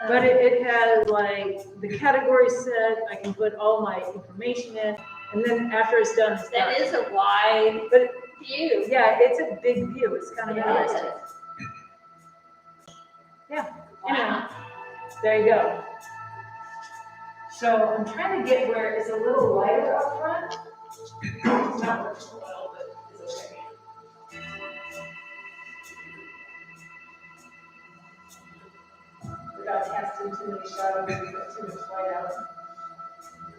But it has like the category set. I can put all my information in, and then after it's done, it's done. That is a wide But view. yeah, it's a big view. It's kind of Yes. interesting. Yeah. Wow. Anyway, there you go. So I'm trying to get where it's a little lighter up front. It's not working so well, but it's okay. Without casting too many shadows, we put too much light out.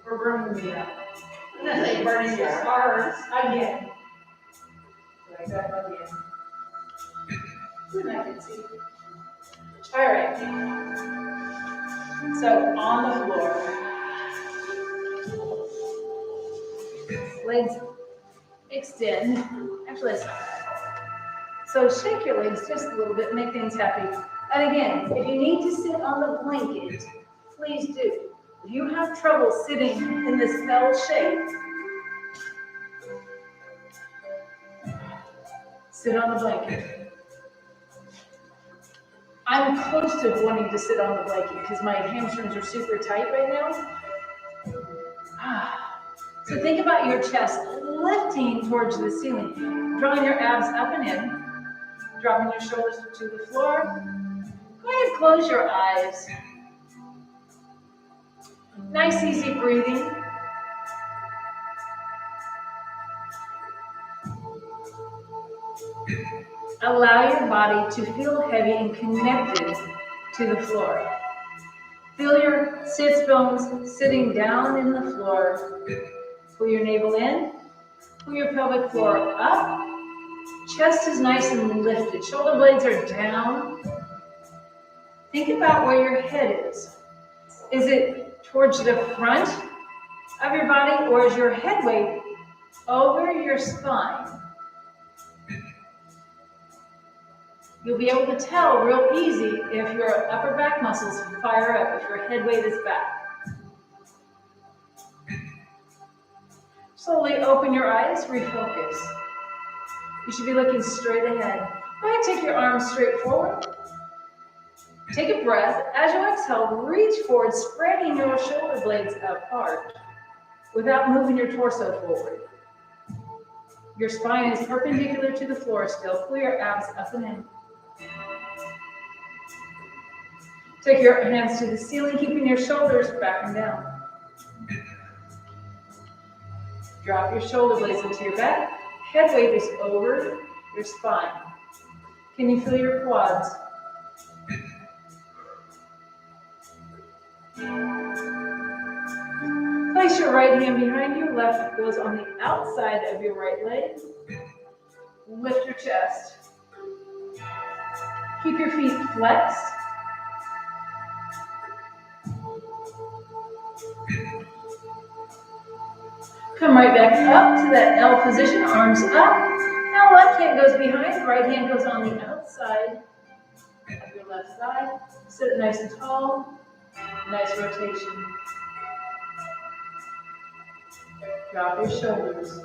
We're burning me up. I'm gonna say burning your stars. Again. Like that again. I can see. All right. So on the floor. Legs extend. Actually, that's not bad. So shake your legs just a little bit, make things happy. And again, if you need to sit on the blanket, please do. If you have trouble sitting in this L shape, sit on the blanket. I'm close to wanting to sit on the blanket because my hamstrings are super tight right now. So think about your chest lifting towards the ceiling, drawing your abs up and in, dropping your shoulders to the floor. Go ahead and close your eyes. Nice, easy breathing. Allow your body to feel heavy and connected to the floor. Feel your sits bones sitting down in the floor. Pull your navel in. Pull your pelvic floor up. Chest is nice and lifted. Shoulder blades are down. Think about where your head is. Is it towards the front of your body, or is your head weight over your spine? You'll be able to tell real easy if your upper back muscles fire up, if your head weight is back. Slowly open your eyes, refocus. You should be looking straight ahead. Go ahead, take your arms straight forward. Take a breath. As you exhale, reach forward, spreading your shoulder blades apart without moving your torso forward. Your spine is perpendicular to the floor still. Pull your abs up and in. Take your hands to the ceiling, keeping your shoulders back and down. Drop your shoulder blades into your back. Head weight is over your spine. Can you feel your quads? Place your right hand behind you. Left goes on the outside of your right leg. Lift your chest. Keep your feet flexed. Come right back up to that L position, arms up. Now left hand goes behind, right hand goes on the outside of your left side. Sit nice and tall, nice rotation. Drop your shoulders.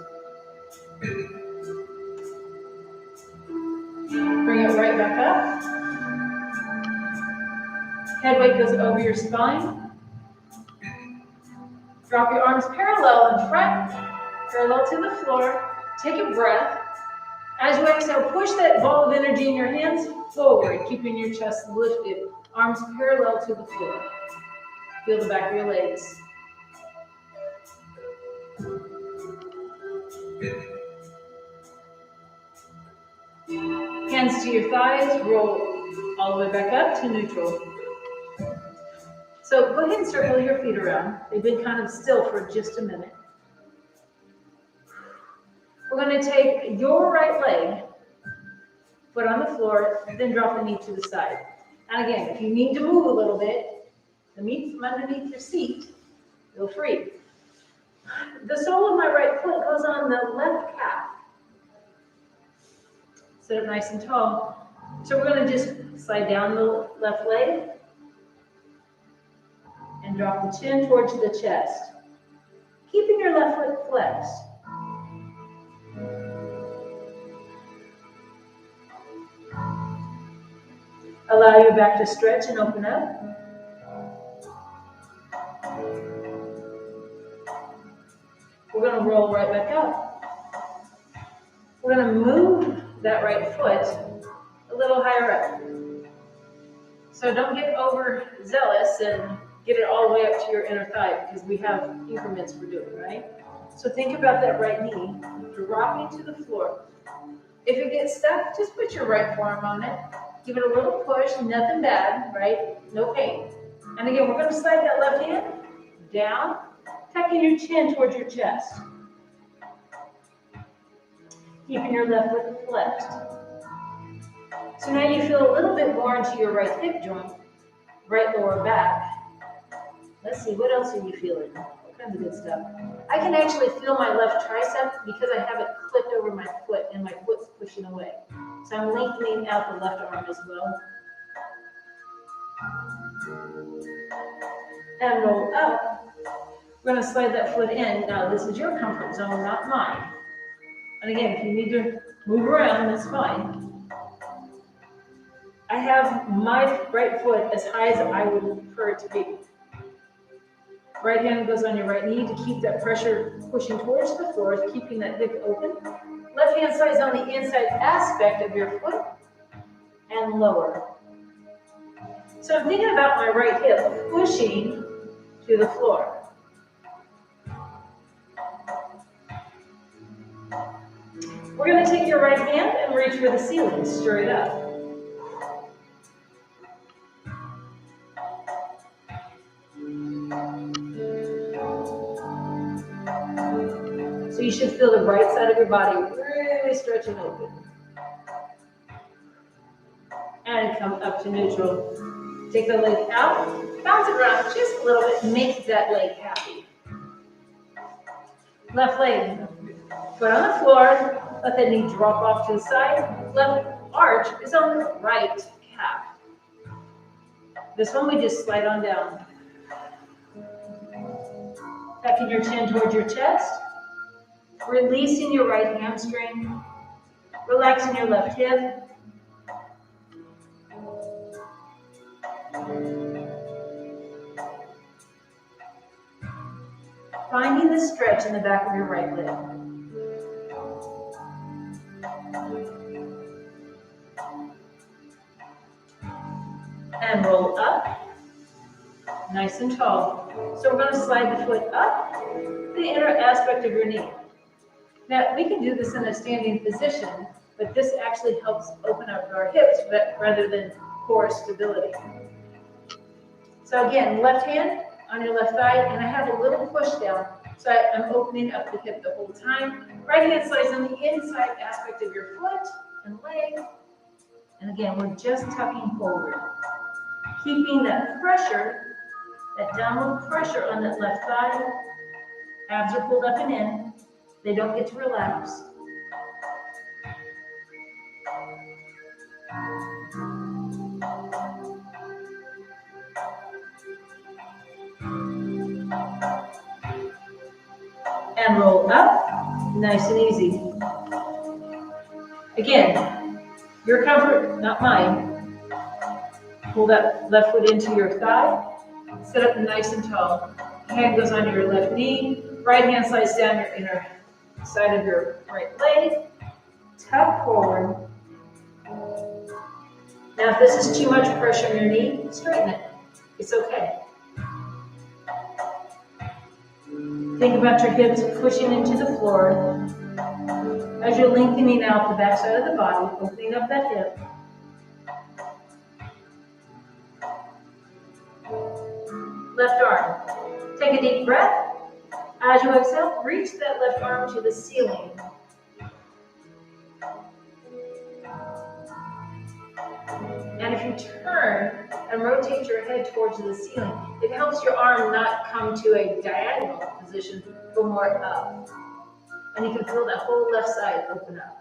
Bring it right back up. Head weight goes over your spine. Drop your arms parallel in front, parallel to the floor. Take a breath. As you exhale, push that ball of energy in your hands forward, keeping your chest lifted. Arms parallel to the floor. Feel the back of your legs. Hands to your thighs, roll all the way back up to neutral. So go ahead and circle your feet around. They've been kind of still for just a minute. We're going to take your right leg, foot on the floor, then drop the knee to the side. And again, if you need to move a little bit, the meat from underneath your seat, feel free. The sole of my right foot goes on the left calf. Sit up nice and tall. So we're going to just slide down the left leg and drop the chin towards the chest, keeping your left foot flexed. Allow your back to stretch and open up. We're going to roll right back up. We're going to move that right foot a little higher up. So don't get overzealous and get it all the way up to your inner thigh because we have increments we're doing, right? So think about that right knee dropping to the floor. If it gets stuck, just put your right forearm on it. Give it a little push, nothing bad, right? No pain. And again, we're going to slide that left hand down, tucking your chin towards your chest. Keeping your left foot flexed. So now you feel a little bit more into your right hip joint, right lower back. Let's see, what else are you feeling? What kind of good stuff? I can actually feel my left tricep because I have it clipped over my foot and my foot's pushing away. So I'm lengthening out the left arm as well. And roll up. We're going to slide that foot in. Now this is your comfort zone, not mine. And again, if you need to move around, that's fine. I have my right foot as high as I would prefer it to be. Right hand goes on your right knee to keep that pressure pushing towards the floor, keeping that hip open. Left hand side is on the inside aspect of your foot and lower. So I'm thinking about my right hip pushing to the floor. We're going to take your right hand and reach for the ceiling, straight up. So you should feel the right side of your body really stretching open. And come up to neutral. Take the leg out, bounce it around just a little bit, make that leg happy. Left leg, foot on the floor, let that knee drop off to the side. Left arch is on the right calf. This one we just slide on down. Tucking your chin towards your chest. Releasing your right hamstring. Relaxing your left hip. Finding the stretch in the back of your right leg. And roll up. Nice and tall. So we're going to slide the foot up the inner aspect of your knee. Now, we can do this in a standing position, but this actually helps open up our hips rather than core stability. So again, left hand on your left thigh, and I have a little push down, so I'm opening up the hip the whole time. Right hand slides on the inside aspect of your foot and leg. And again, we're just tucking forward. Keeping that pressure, that downward pressure on that left thigh. Abs are pulled up and in. They don't get to relax. And roll up, nice and easy. Again, your comfort, not mine. Pull that left foot into your thigh. Sit up nice and tall. Hand goes on your left knee. Right hand slides down your inner side of your right leg. Tuck forward. Now if this is too much pressure on your knee, straighten it. It's okay. Think about your hips pushing into the floor. As you're lengthening out the back side of the body, opening up that hip. Left arm. Take a deep breath. As you exhale, reach that left arm to the ceiling. And if you turn and rotate your head towards the ceiling, it helps your arm not come to a diagonal position, but more up. And you can feel that whole left side open up.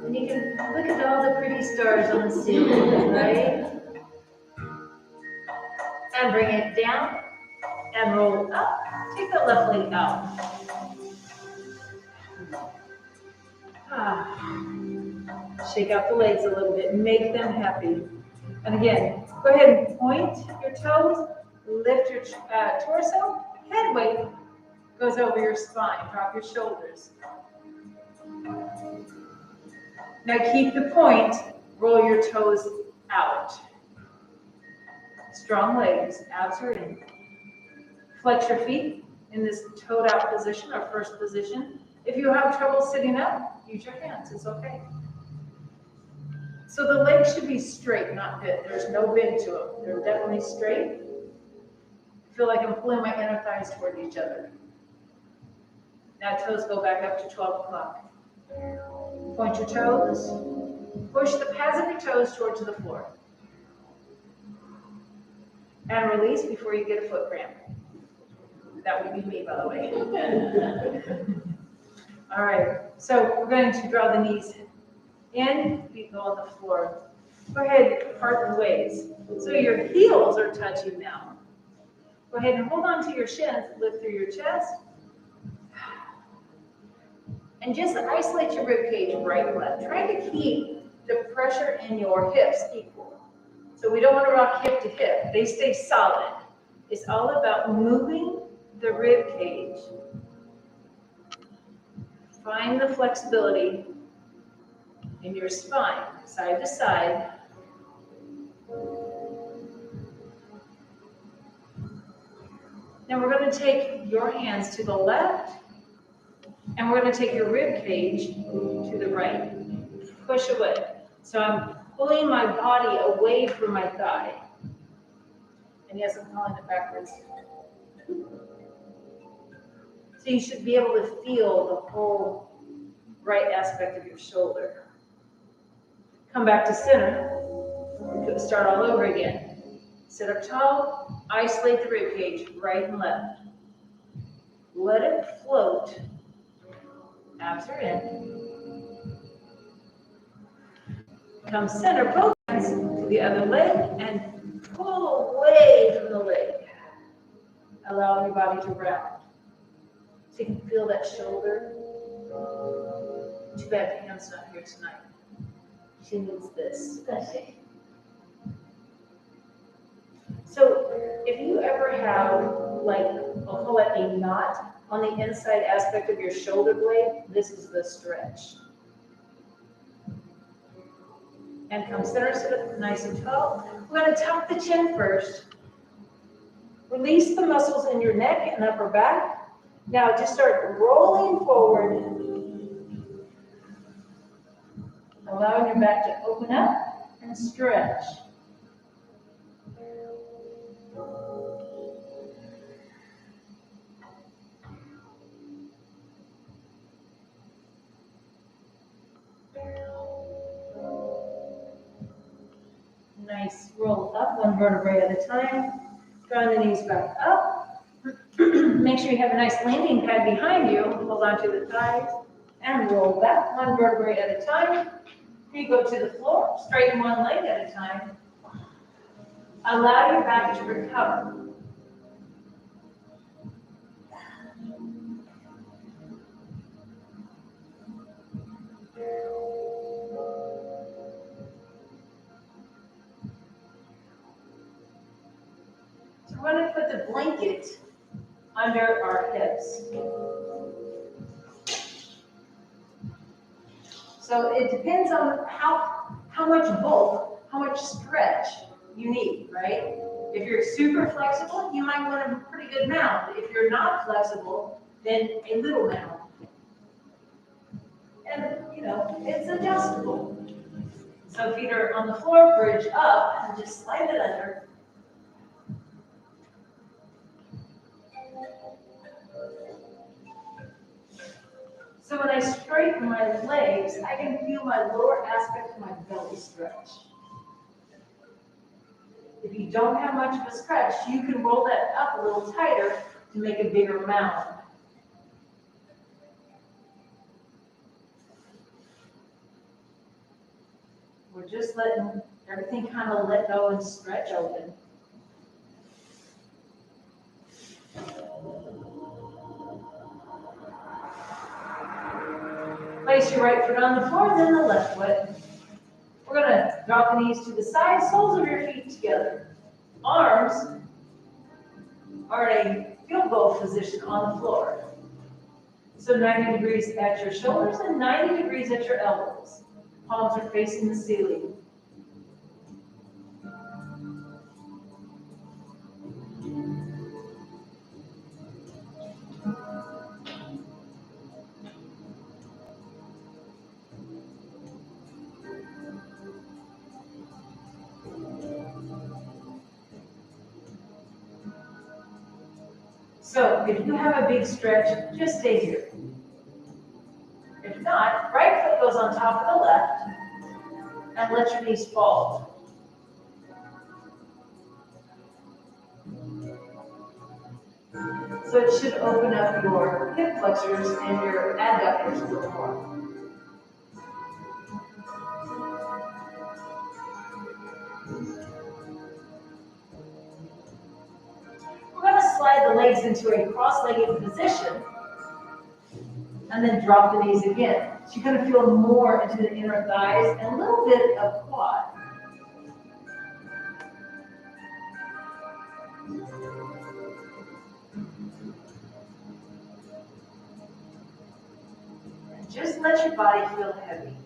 And you can look at all the pretty stars on the ceiling, right? And bring it down and roll up. Take that left leg out. Shake out the legs a little bit, make them happy. And again, go ahead and point your toes, lift your torso, head weight goes over your spine, drop your shoulders. Now keep the point, roll your toes out. Strong legs, abs are in. Flex your feet in this toed out position, our first position. If you have trouble sitting up, use your hands, it's okay. So the legs should be straight, not bent. There's no bend to them. They're definitely straight. I feel like I'm pulling my inner thighs toward each other. Now toes go back up to 12 o'clock. Point your toes. Push the pads of your toes towards the floor. And release before you get a foot cramp. That would be me, by the way. All right, so we're going to draw the knees in, feet go on the floor. Go ahead, part the ways. So your heels are touching now. Go ahead and hold on to your shins, lift through your chest. And just isolate your rib cage right and left. Try to keep the pressure in your hips equal. So we don't want to rock hip to hip. They stay solid. It's all about moving the rib cage. Find the flexibility in your spine, side to side. Now we're going to take your hands to the left, and we're going to take your rib cage to the right. Push away. So I'm pulling my body away from my thigh. And yes, I'm calling it backwards. So you should be able to feel the whole right aspect of your shoulder. Come back to center. Start all over again. Sit up tall. Isolate the rib cage, right and left. Let it float. Abs are in. Come center, both hands to the other leg, and pull away from the leg. Allow your body to round. So you can feel that shoulder. Too bad Pam's not here tonight. She needs this. So if you ever have, like, I'll call it a knot on the inside aspect of your shoulder blade, this is the stretch. And come center, sit up nice and tall. We're going to tuck the chin first. Release the muscles in your neck and upper back. Now just start rolling forward. Allowing your back to open up and stretch. Nice. Roll up one vertebrae at a time. Drawing the knees back up. Make sure you have a nice landing pad behind you. Hold on to the thighs. And roll back one vertebrae at a time. You go to the floor. Straighten one leg at a time. Allow your back to recover. So we're going to put the blanket under our hips. So it depends on how much bulk, how much stretch you need, right? If you're super flexible, you might want a pretty good mound. If you're not flexible, then a little mound. And, you know, it's adjustable. So feet are on the floor, bridge up, and just slide it under. So when I straighten my legs, I can feel my lower aspect of my belly stretch. If you don't have much of a stretch, you can roll that up a little tighter to make a bigger mound. We're just letting everything kind of let go and stretch open. Place your right foot on the floor, then the left foot. We're gonna drop the knees to the side, soles of your feet together. Arms are in a field goal position on the floor. So 90 degrees at your shoulders and 90 degrees at your elbows. Palms are facing the ceiling. So if you have a big stretch, just stay here. If not, right foot goes on top of the left and let your knees fall. So it should open up your hip flexors and your adductors a little more. We're going to slide the legs into a cross-legged position and then drop the knees again. So you're going to feel more into the inner thighs and a little bit of quad. And just let your body feel heavy.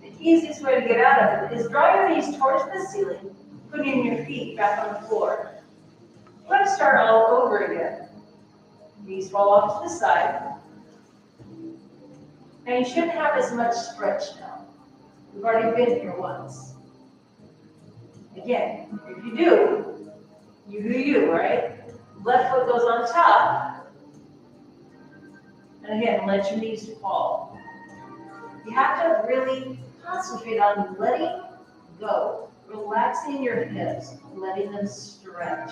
The easiest way to get out of it is draw your knees towards the ceiling, putting your feet back on the floor. We're going to start all over again. Knees fall off to the side. And you shouldn't have as much stretch now. We've already been here once. Again, if you do, you, right? Left foot goes on top. And again, let your knees fall. You have to really concentrate on letting go, relaxing your hips, letting them stretch.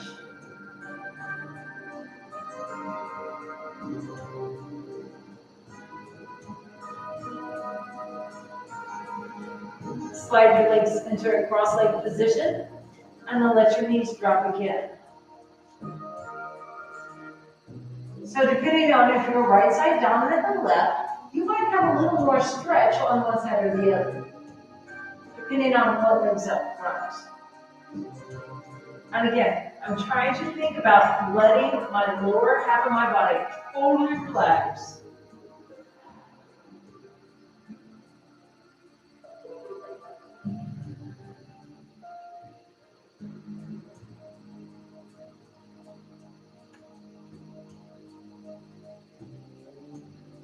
Slide your legs into a cross-legged position, and then let your knees drop again. So depending on if you're right side dominant or left, you might have a little more stretch on one side or the other, depending on what legs up front. And again, I'm trying to think about letting my lower half of my body totally relax.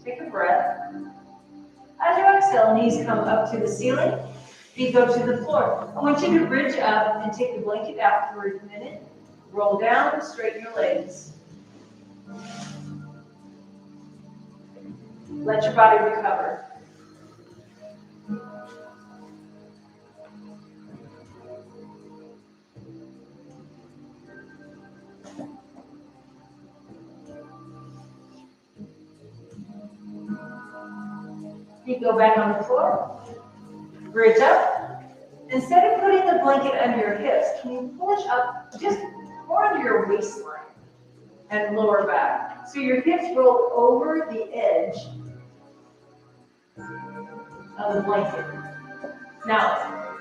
Take a breath. As you exhale, knees come up to the ceiling, feet go to the floor. I want you to bridge up and take the blanket out for a minute. Roll down, straighten your legs. Let your body recover. Feet go back on the floor. Bridge up. Instead of putting the blanket under your hips, can you push up just more under your waistline and lower back? So your hips roll over the edge of the blanket. Now,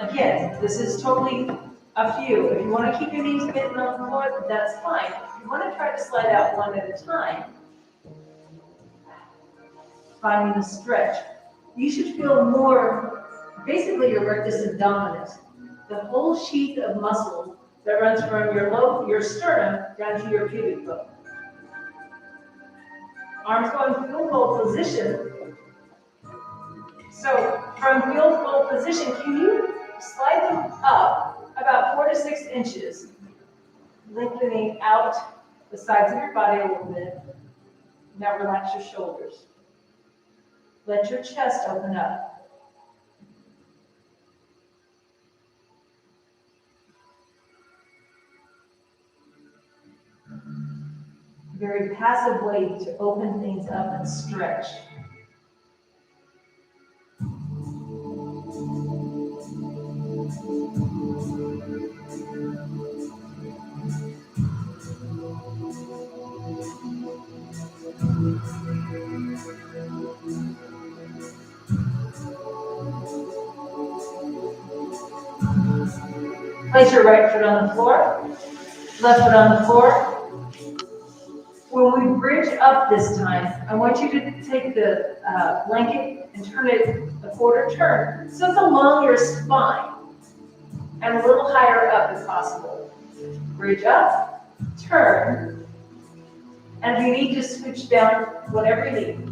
again, this is totally up to you. If you want to keep your knees bent on the floor, that's fine. If you want to try to slide out one at a time, finding the stretch, you should feel more, basically your rectus abdominis, the whole sheath of muscle that runs from your sternum down to your pubic bone. Arms go in field goal position. So from field goal position, can you slide them up about 4 to 6 inches, lengthening out the sides of your body a little bit. Now relax your shoulders. Let your chest open up. Very passive way to open things up and stretch. Place your right foot on the floor, left foot on the floor. When we bridge up this time, I want you to take the blanket and turn it a quarter turn so it's along your spine and a little higher up if possible. Bridge up, turn, and if you need to switch down, whatever you need.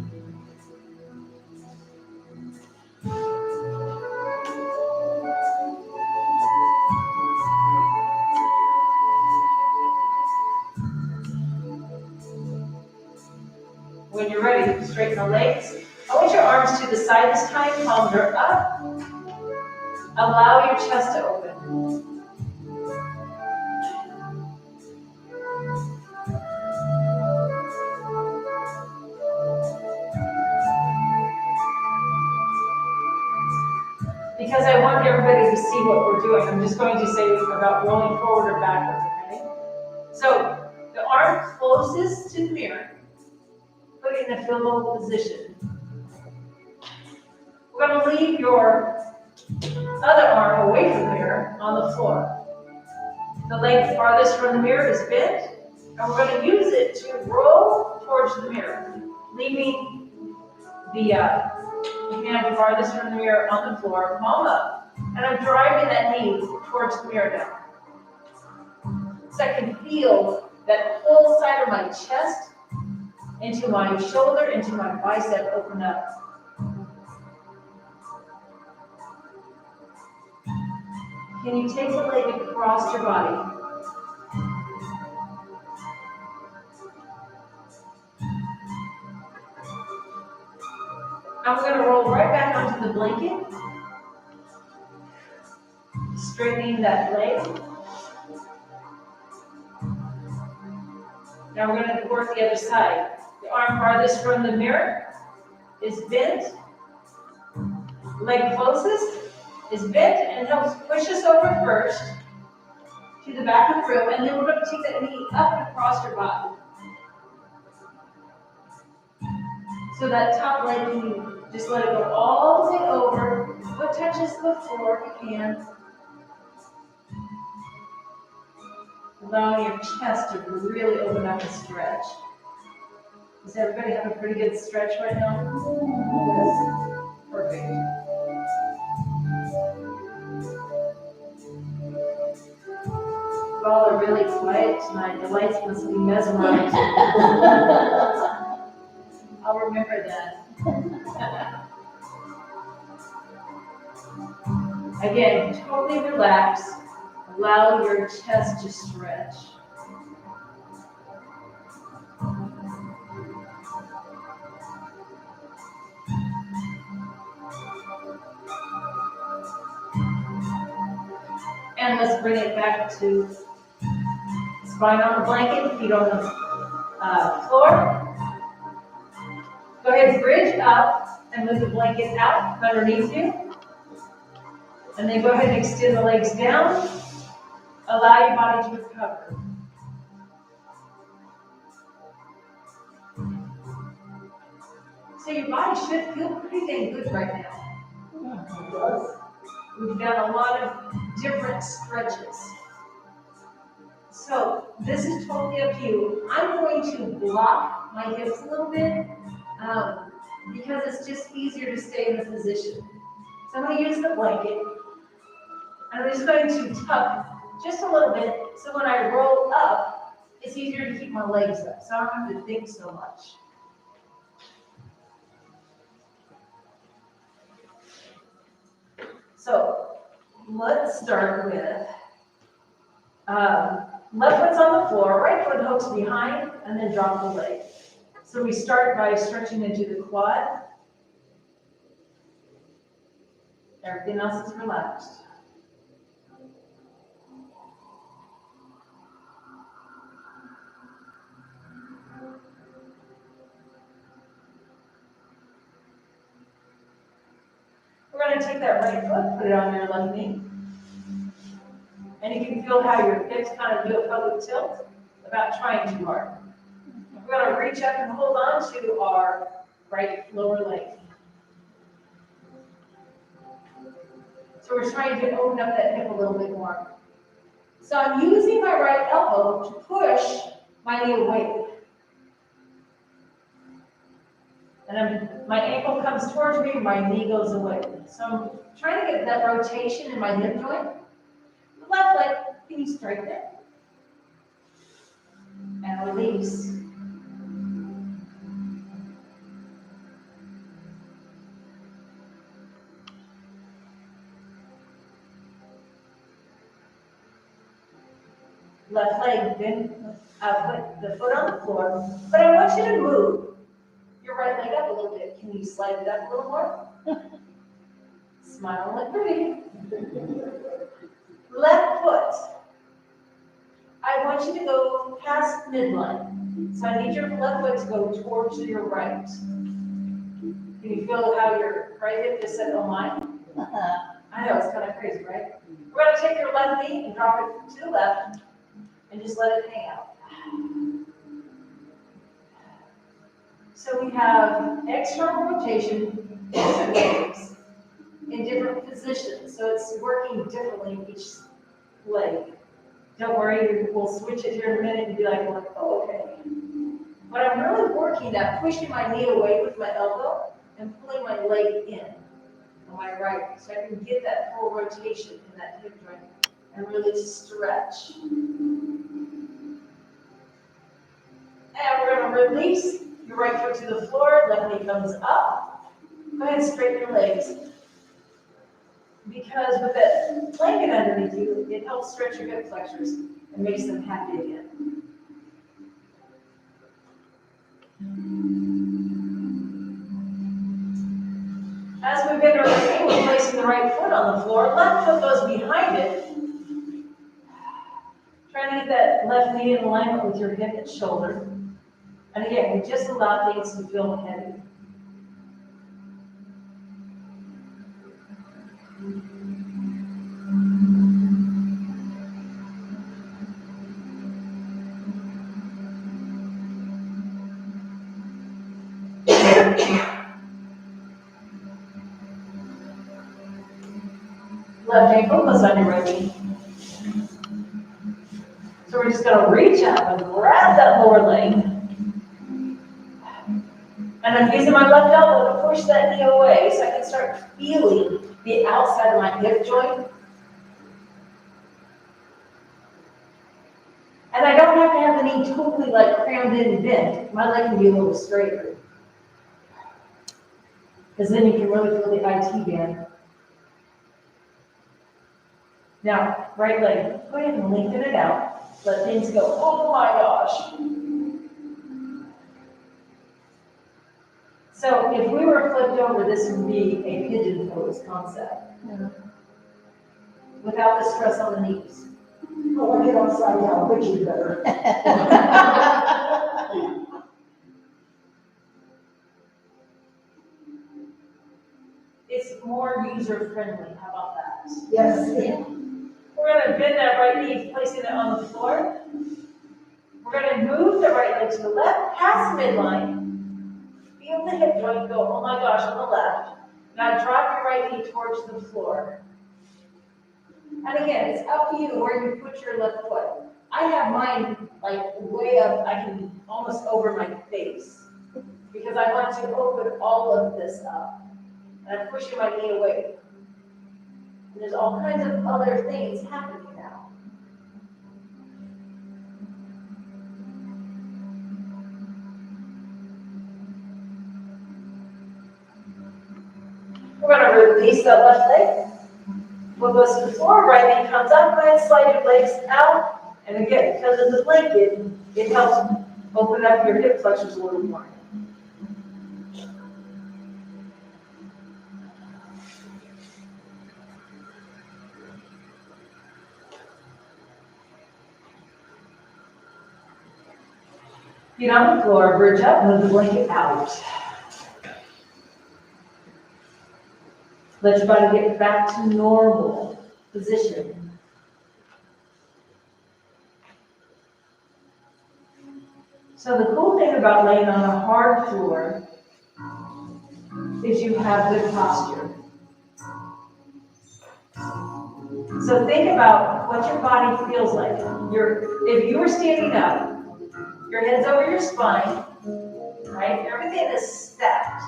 When you're ready, straighten the legs. I want your arms to the side this time, palms are up. Allow your chest to open. Because I want everybody to see what we're doing, I'm just going to say about rolling forward or backwards, okay? So, the arm closest to the mirror, put it in a femoral position. We're going to leave your other arm away from the mirror on the floor. The leg farthest from the mirror is bent, and we're going to use it to roll towards the mirror, leaving the hand farthest from the mirror on the floor, palm up, and I'm driving that knee towards the mirror now. So I can feel that whole side of my chest into my shoulder, into my bicep open up. Can you take the leg across your body? I'm going to roll right back onto the blanket, straightening that leg. Now we're going to work the other side. The arm farthest from the mirror is bent. Leg closest is bent and helps push us over first to the back of the room, and then we're going to take that knee up and across your body. So that top leg, can you just let it go all the way over. What touches the floor if you can. Allowing your chest to really open up and stretch. Does everybody have a pretty good stretch right now? Yes. Perfect. You all are really quiet tonight. The lights must be mesmerizing. I'll remember that. Again, totally relax. Allow your chest to stretch. And let's bring it back to spine on the blanket, feet on the floor. Go ahead, bridge up and move the blanket out from underneath you. And then go ahead and extend the legs down. Allow your body to recover. So your body should feel pretty dang good right now. It does. We've done a lot of different stretches. So this is totally up to you. I'm going to block my hips a little bit because it's just easier to stay in the position. So I'm going to use the blanket. And I'm just going to tuck just a little bit so when I roll up, it's easier to keep my legs up. So I don't have to think so much. So let's start with left foot's on the floor, right foot hooks behind, and then drop the leg. So we start by stretching into the quad. Everything else is relaxed. We're going to take that right foot, put it on your left knee. And you can feel how your hips kind of do a pelvic tilt without trying too hard. We're going to reach up and hold on to our right lower leg. So we're trying to open up that hip a little bit more. So I'm using my right elbow to push my knee away. And my ankle comes towards me, my knee goes away. So I'm trying to get that rotation in my hip joint. The left leg, can you straighten it? And release. Left leg, then put the foot on the floor. But I want you to move your right leg up a little bit. Can you slide it up a little more? Smile like pretty. Left foot. I want you to go past midline. So I need your left foot to go towards your right. Can you feel how your right hip just said, oh my? I know, it's kind of crazy, right? We're going to take your left knee and drop it to the left and just let it hang out. So we have external rotation, different legs in different positions. So it's working differently in each leg. Don't worry, we'll switch it here in a minute and be like, oh, okay. But I'm really working at pushing my knee away with my elbow and pulling my leg in on my right, so I can get that full rotation in that hip joint and really stretch. And we're going to release your right foot to the floor, left knee comes up. Go ahead and straighten your legs. Because with that blanket underneath you, it helps stretch your hip flexors and makes them happy again. As we bend our knee, we're placing the right foot on the floor. Left foot goes behind it. Trying to get that left knee in alignment with your hip and shoulder. And again, we just allow things to feel heavy. Left ankle goes on your right knee. So we're just going to reach up and grab that lower leg. And I'm using my left elbow to push that knee away so I can start feeling the outside of my hip joint. And I don't have to have the knee totally like crammed in and bent. My leg can be a little straighter. Because then you can really feel the IT band. Now, right leg, go ahead and lengthen it out. Let things go, oh my gosh. So if we were flipped over, this would be a pigeon pose concept. Yeah. Without the stress on the knees. Oh, I get upside down, but you better. It's more user-friendly. How about that? Yes. Yeah. We're going to bend that right knee, placing it on the floor. We're going to move the right leg to the left, past midline. Feel the hip joint go, oh my gosh, on the left. Now drop your right knee towards the floor. And again, it's up to you where you put your left foot. I have mine like way up, I can almost over my face. Because I want to open all of this up. And I'm pushing my knee away. And there's all kinds of other things happening now. We're going to release that left leg. Foot goes to the floor, right knee comes up, go ahead and slide your legs out. And again, because of the blanket, it helps open up your hip flexors a little more. Feet on the floor, bridge up, move the blanket out. Let your body get back to normal position. So the cool thing about laying on a hard floor is you have good posture. So think about what your body feels like. If you were standing up, your head's over your spine, right? Everything is stacked.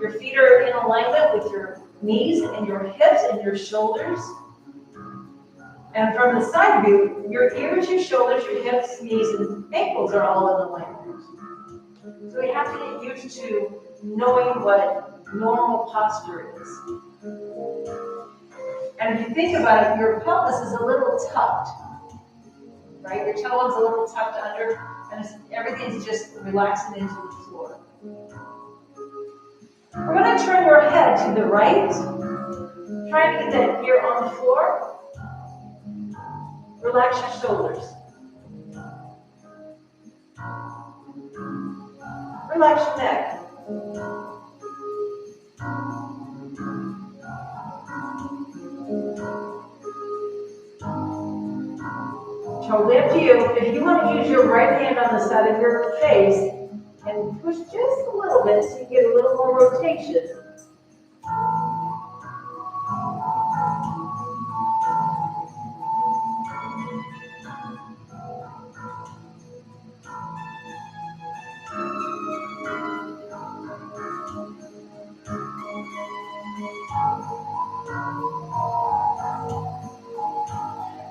Your feet are in alignment with your knees and your hips and your shoulders. And from the side view, your ears, your shoulders, your hips, knees, and ankles are all in alignment. So we have to get used to knowing what normal posture is. And if you think about it, your pelvis is a little tucked, right? Your tailbone's a little tucked under, and everything's just relaxing into the floor. We're going to turn your head to the right, trying to get that ear on the floor. Relax your shoulders. Relax your neck. Totally up to you. If you want to use your right hand on the side of your face and push just a little bit so you get a little more rotation.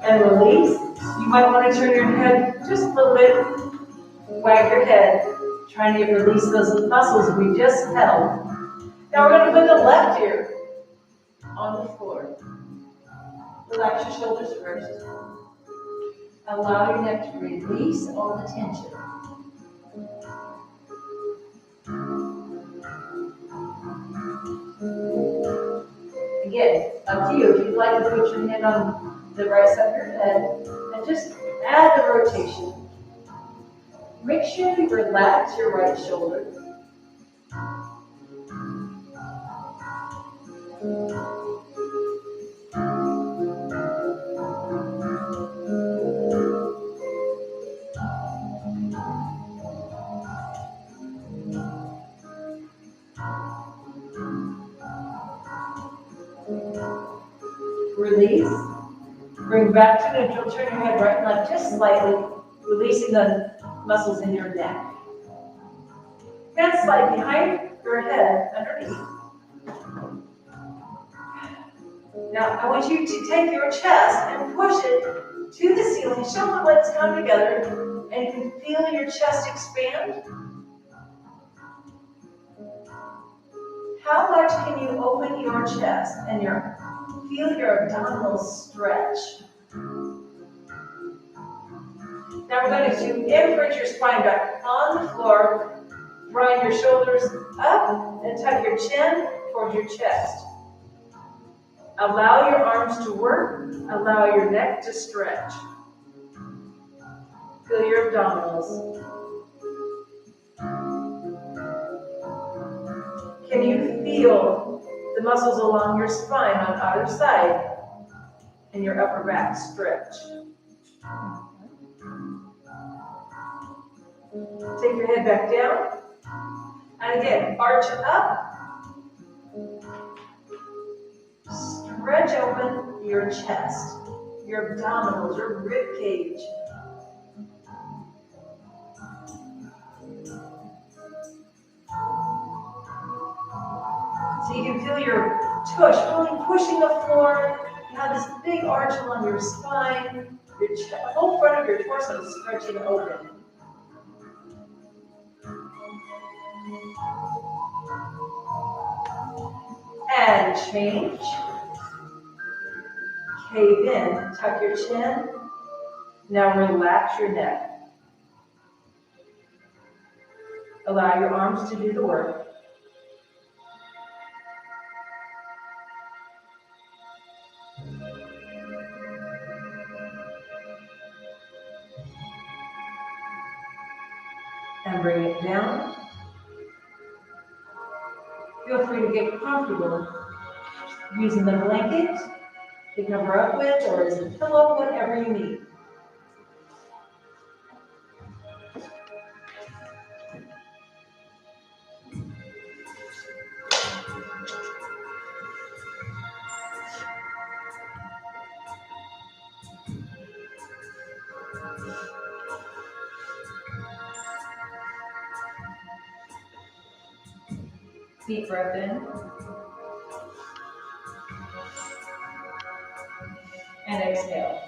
And release. You might want to turn your head just a little bit, wag your head, trying to release those muscles we just held. Now we're going to put the left ear on the floor. Relax your shoulders first. Allow your neck to release all the tension. Again, up to you. If you'd like to put your hand on the right side of your head and just add the rotation. Make sure you relax your right shoulder. Release. Bring back to neutral. Turn your head right and left just slightly, releasing the muscles in your neck. Hands slide behind your head underneath. Now, I want you to take your chest and push it to the ceiling. Shoulder blades come together, and you can feel your chest expand. How much can you open your chest and feel your abdominals stretch? Now we're going to imprint your spine back on the floor, drawing your shoulders up and tuck your chin towards your chest. Allow your arms to work, allow your neck to stretch. Feel your abdominals. Can you feel the muscles along your spine on either side and your upper back stretch? Take your head back down. And again, arch up. Stretch open your chest, your abdominals, your rib cage. So you can feel your tush really pushing the floor. You have this big arch along your spine. The whole front of your torso is stretching open. And change. Cave in. Tuck your chin. Now relax your neck. Allow your arms to do the work. And bring it down. Feel free to get comfortable using the blanket to cover up with, or as a pillow, whatever you need. Deep breath in. And exhale.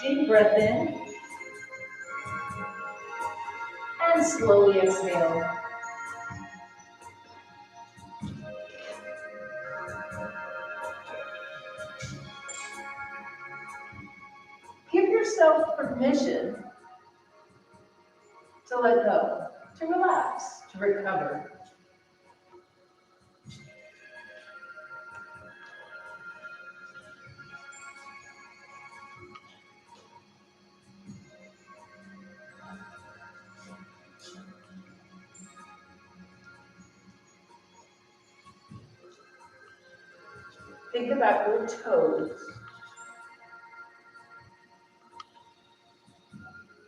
Deep breath in. And slowly exhale. Give yourself permission to let go, to relax, to recover. Think about your toes.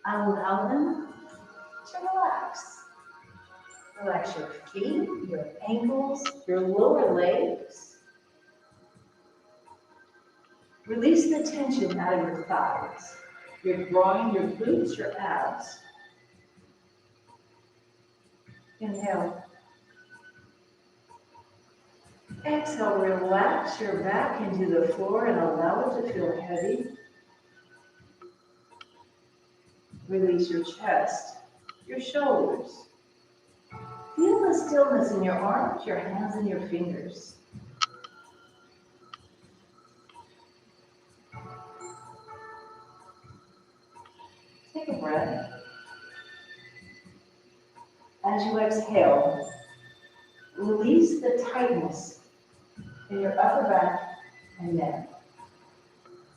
Allow them to relax. Relax your feet, your ankles, your lower legs. Release the tension out of your thighs, your groin, your glutes, your abs. Inhale. Exhale, relax your back into the floor and allow it to feel heavy. Release your chest, your shoulders. Feel the stillness in your arms, your hands, and your fingers. Take a breath. As you exhale, release the tightness in your upper back and neck.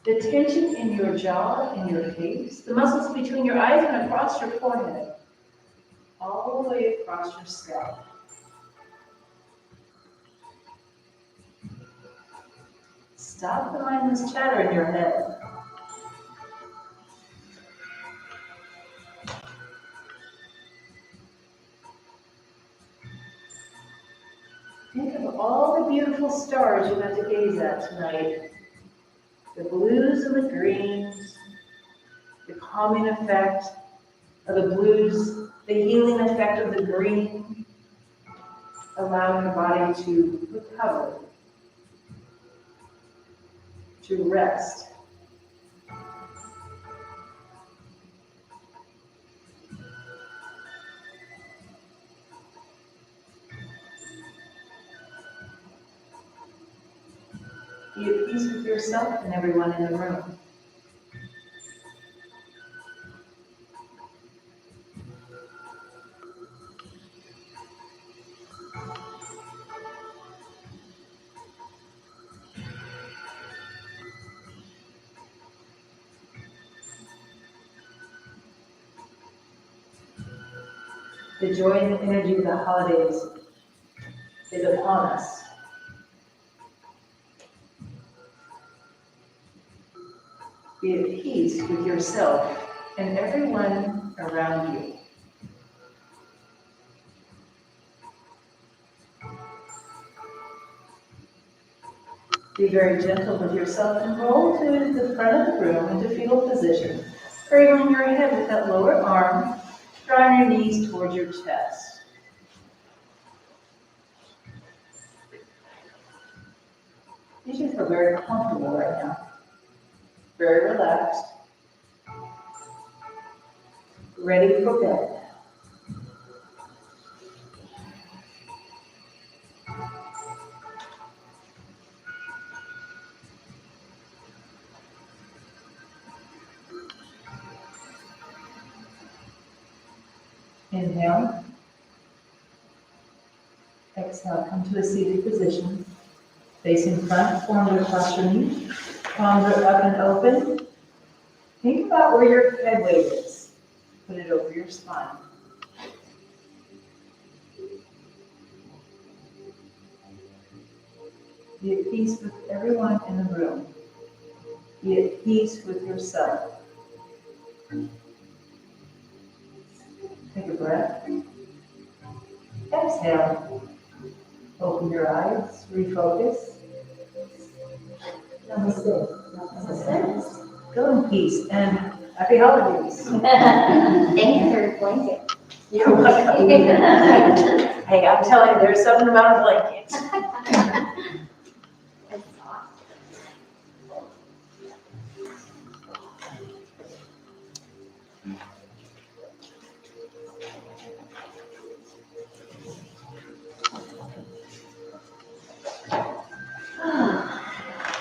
The tension in your jaw and your face, the muscles between your eyes and across your forehead, all the way across your scalp. Stop the mindless chatter in your head. Think of all the beautiful stars you got to gaze at tonight. The blues and the greens, the calming effect of the blues, the healing effect of the green, allowing your body to recover, to rest. Be at peace with yourself and everyone in the room. The joy and the energy of the holidays is upon us. Be at peace with yourself and everyone around you. Be very gentle with yourself and roll to the front of the room into fetal position, cradling your head with that lower arm, drawing your knees towards your chest. You should feel very comfortable right now, very relaxed, ready for bed. Inhale. Exhale, come to a seated position. Facing front, forearms across your knees. Palms are up and open. Think about where your head weight is. Put it over your spine. Be at peace with everyone in the room. Be at peace with yourself. Take a breath. Exhale. Open open your eyes, refocus. Namaste. Namaste. Go in peace and happy holidays. Thank you for your blanket. You're welcome. Hey, I'm telling you, there's something about a blanket.